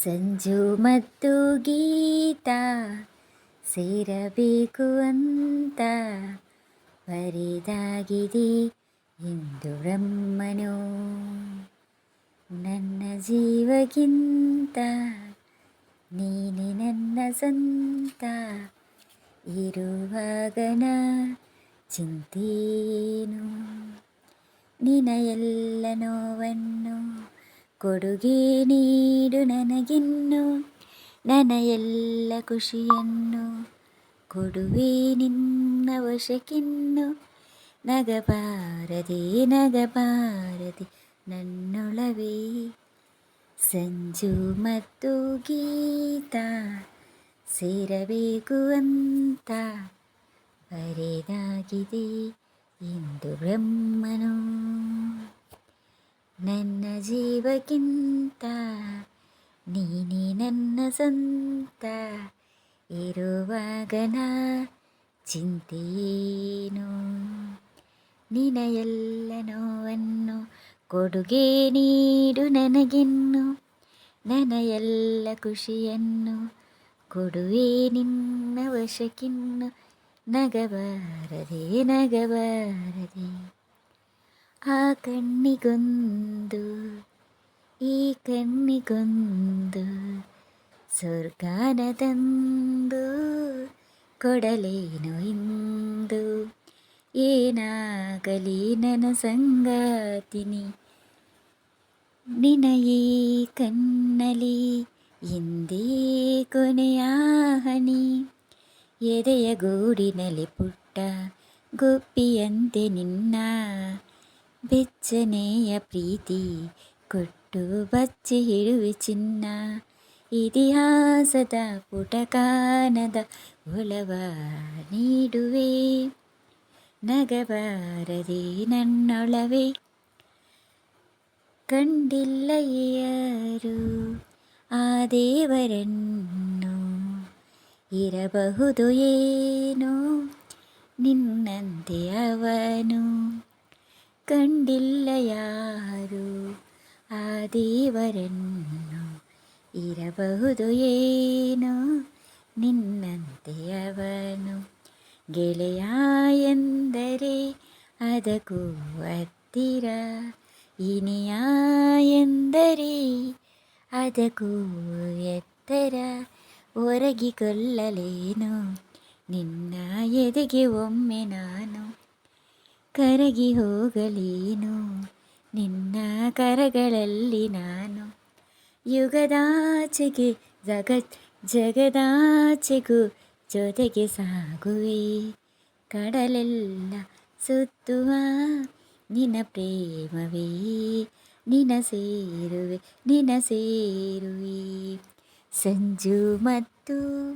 ಸಂಜು ಮತ್ತು ಗೀತಾ ಸೇರಬೇಕು ಅಂತ ಬರೆದಾಗಿದೆ ಎಂದು ಬ್ರಹ್ಮನು. ನನ್ನ ಜೀವಕ್ಕಿಂತ ನೀನೆ ನನ್ನ ಸ್ವಂತ ಇರುವಾಗ ನಾ ಚಿಂತೇನು. ನಿನ ಎಲ್ಲ ನೋವನ್ನು ಕೊಡುಗೆ ನೀಡು ನನಗಿನ್ನು. ನನ್ನ ಎಲ್ಲ ಖುಷಿಯನ್ನು ಕೊಡುವೆ ನಿನ್ನ ವಶಕ್ಕಿನ್ನು. ನಗಬಾರದೆ ನಗಬಾರದೆ ನನ್ನೊಳವೇ. ಸಂಜು ಮತ್ತು ಗೀತಾ ಸೇರಬೇಕು ಅಂತ ಬರೆದಾಗಿದೆ ಎಂದು ಬ್ರಹ್ಮನು. ನನ್ನ ಜೀವಕ್ಕಿಂತ ನೀನೇ ನನ್ನ ಸ್ವಂತ ಇರುವಾಗ ನಾ ಚಿಂತೇನು. ನಿನ ಎಲ್ಲ ನೋವನ್ನು ಕೊಡುಗೆ ನೀಡು ನನಗಿನ್ನು. ನನ್ನ ಎಲ್ಲ ಖುಷಿಯನ್ನು ಕೊಡುವೆ ನಿನ್ನ ವಶಕ್ಕಿನ್ನು. ನಗಬಾರದೆ ನಗಬಾರದೆ ಆ ಕಣ್ಣಿಗೊಂದು ಈ ಕಣ್ಣಿಗೊಂದು ಸ್ವರ್ಗಾನ ತಂದು ಕೊಡಲೇನು ಇಂದು. ಏನಾಗಲಿ ನನ್ನ ಸಂಗಾತಿನಿ ನಿನ ಈ ಕಣ್ಣಲಿ ಎಂದೇ ಕೊನೆಯ ಹನಿ. ಎದೆಯ ಗೂಡಿನಲ್ಲಿ ಪುಟ್ಟ ಗುಬ್ಬಿಯಂತೆ ನಿನ್ನ ಬೆಚ್ಚನೆಯ ಪ್ರೀತಿ ಕೊಟ್ಟು ಬಚ್ಚಿ ಹಿಡುವೆ ಚಿನ್ನ. ಇತಿಹಾಸದ ಪುಟಕಾನದ ಒಲವ ನೀಡುವೆ. ನಗಬಾರದೆ ನನ್ನೊಳವೇ. ಕಂಡಿಲ್ಲ ಯಾರು ಆ ದೇವರನ್ನು, ಇರಬಹುದು ಏನೋ ನಿನ್ನಂತೆ ಅವನು. ಕಂಡಿಲ್ಲ ಯಾರು ಆ ದೇವರನ್ನು, ಇರಬಹುದು ಏನೋ ನಿನ್ನಂತೆ ಅವನು. ಗೆಳೆಯ ಎಂದರೆ ಅದಕ್ಕೂ ಹತ್ತಿರ, ಇನಿಯ ಎಂದರೆ ಅದಕ್ಕೂ ಎತ್ತರ. ಒರಗಿಕೊಳ್ಳಲೇನು ನಿನ್ನ ಎದೆಗೆ ಒಮ್ಮೆ ನಾನು, ಕರಗಿ ಹೋಗಲೇನು ನಿನ್ನ ಕರಗಳಲ್ಲಿ ನಾನು. ಯುಗದಾಚೆಗೆ ಜಗದಾಚೆಗೂ ಜೊತೆಗೆ ಸಾಗುವೆ. ಕಡಲೆಲ್ಲ ಸುತ್ತುವ ನಿನ್ನ ಪ್ರೇಮವೇ, ನಿನ ಸೇರುವೆ ನಿನ ಸೇರುವೆ. ಸಂಜು ಮತ್ತು